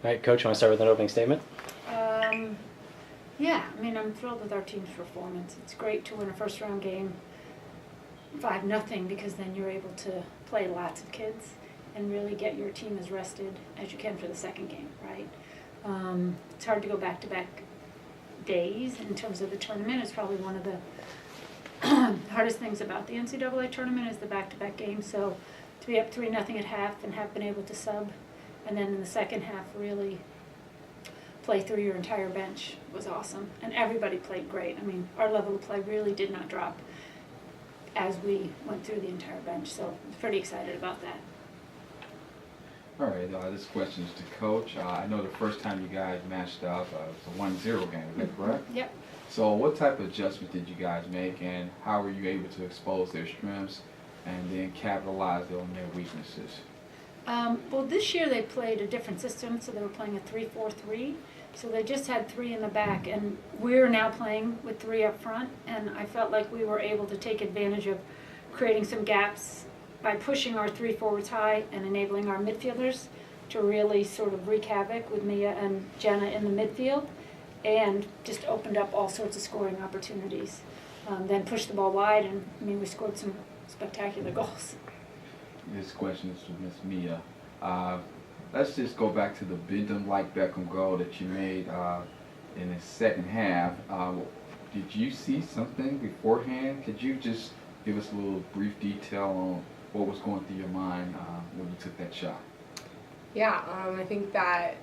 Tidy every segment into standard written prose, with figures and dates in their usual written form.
All right, Coach, want to start with an opening statement? Yeah, I mean, I'm thrilled with our team's performance. It's great to win a first-round game 5-0 because then you're able to play lots of kids and really get your team as rested as you can for the second game, right? It's hard to go back-to-back days in terms of the tournament. It's probably one of the hardest things about the NCAA tournament is the back-to-back games. So to be up 3-0 at half and have been able to sub, and then in the second half really play through your entire bench was awesome. And everybody played great. I mean, our level of play really did not drop as we went through the entire bench. So I'm pretty excited about that. All right, this question is to Coach. I know the first time you guys matched up, it was a 1-0 game, is that correct? Yep. So what type of adjustments did you guys make, and how were you able to expose their strengths and then capitalize on their weaknesses? Well, this year they played a different system, so they were playing a 3-4-3. So they just had 3 in the back, and we're now playing with 3 up front, and I felt like we were able to take advantage of creating some gaps by pushing our 3 forwards high and enabling our midfielders to really sort of wreak havoc with Mia and Jenna in the midfield, and just opened up all sorts of scoring opportunities. Then pushed the ball wide, and I mean, we scored some spectacular goals. This question is for Miss Mia. Let's just go back to the Bendham-like Beckham goal that you made in the second half. Did you see something beforehand? Could you just give us a little brief detail on what was going through your mind when you took that shot? Yeah, I think that,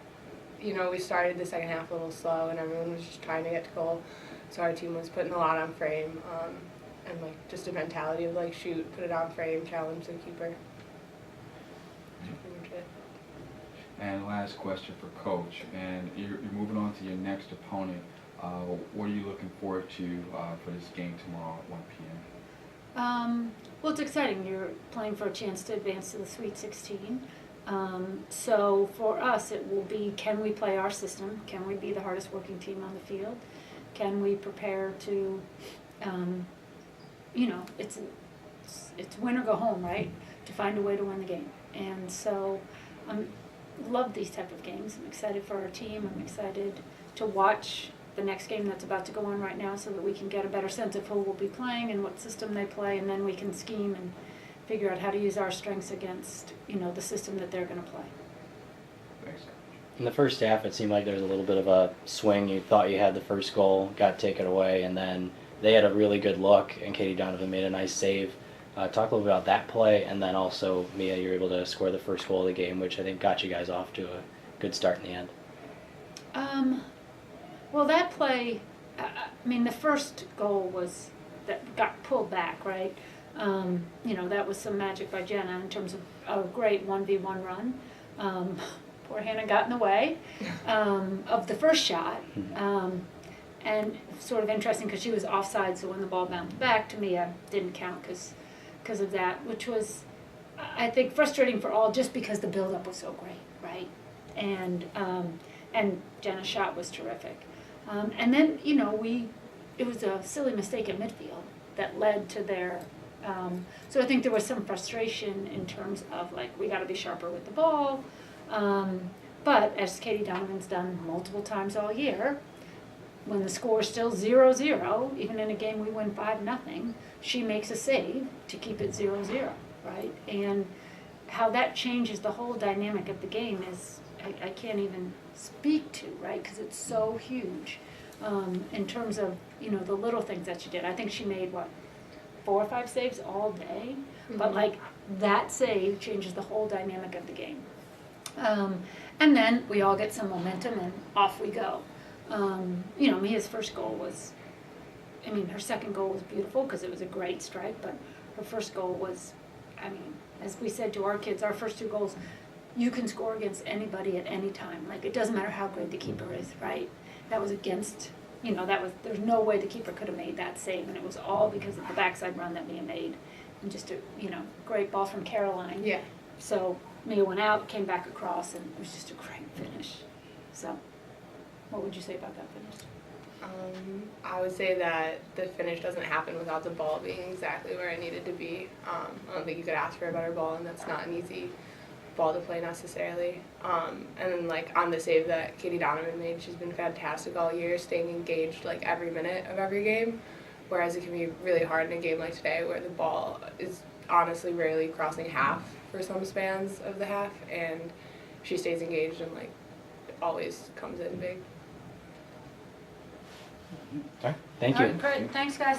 we started the second half a little slow and everyone was just trying to get to goal. So our team was putting a lot on frame and just a mentality of shoot, put it on frame, challenge the keeper. That's pretty much it. And last question for Coach, and you're moving on to your next opponent. What are you looking forward to for this game tomorrow at 1 p.m.? Well, it's exciting. You're playing for a chance to advance to the Sweet 16. So for us, it will be, can we play our system? Can we be the hardest working team on the field? Can we prepare to, it's win or go home, right? To find a way to win the game. And so love these type of games. I'm excited for our team. I'm excited to watch the next game that's about to go on right now so that we can get a better sense of who we'll be playing and what system they play, and then we can scheme and figure out how to use our strengths against, the system that they're going to play. Thanks. In the first half, it seemed like there was a little bit of a swing. You thought you had the first goal, got taken away, and then they had a really good look, and Katie Donovan made a nice save. Talk a little bit about that play, and then also, Mia, you were able to score the first goal of the game, which I think got you guys off to a good start in the end. Well, that play, the first goal was that got pulled back, right? That was some magic by Jenna in terms of a great 1v1 run. Poor Hannah got in the way of the first shot. And sort of interesting because she was offside, so when the ball bounced back to Mia, didn't count because of that, which was, I think, frustrating for all just because the build-up was so great, right? And Jenna's shot was terrific. And then, it was a silly mistake in midfield that led to their, so I think there was some frustration in terms of, we got to be sharper with the ball. But as Katie Donovan's done multiple times all year, when the score is still 0-0, even in a game we win 5-0, she makes a save to keep it 0-0, right? And how that changes the whole dynamic of the game is, I can't even speak to, right? Because it's so huge in terms of, the little things that she did. I think she made, 4 or 5 saves all day? Mm-hmm. But, that save changes the whole dynamic of the game. And then we all get some momentum and off we go. Mia's first goal was, her second goal was beautiful because it was a great strike, but her first goal was, as we said to our kids, our first 2 goals, you can score against anybody at any time. It doesn't matter how great the keeper is, right? That was against, there's no way the keeper could have made that save, and it was all because of the backside run that Mia made. And just a, great ball from Caroline. Yeah. So Mia went out, came back across, and it was just a great finish. So, what would you say about that finish? I would say that the finish doesn't happen without the ball being exactly where it needed to be. I don't think you could ask for a better ball, and that's not an easy ball to play necessarily. And then like on the save that Katie Donovan made, she's been fantastic all year, staying engaged like every minute of every game. Whereas it can be really hard in a game like today where the ball is honestly rarely crossing half for some spans of the half, and she stays engaged and like always comes in big. Okay. Thank All you. right, great, thanks guys.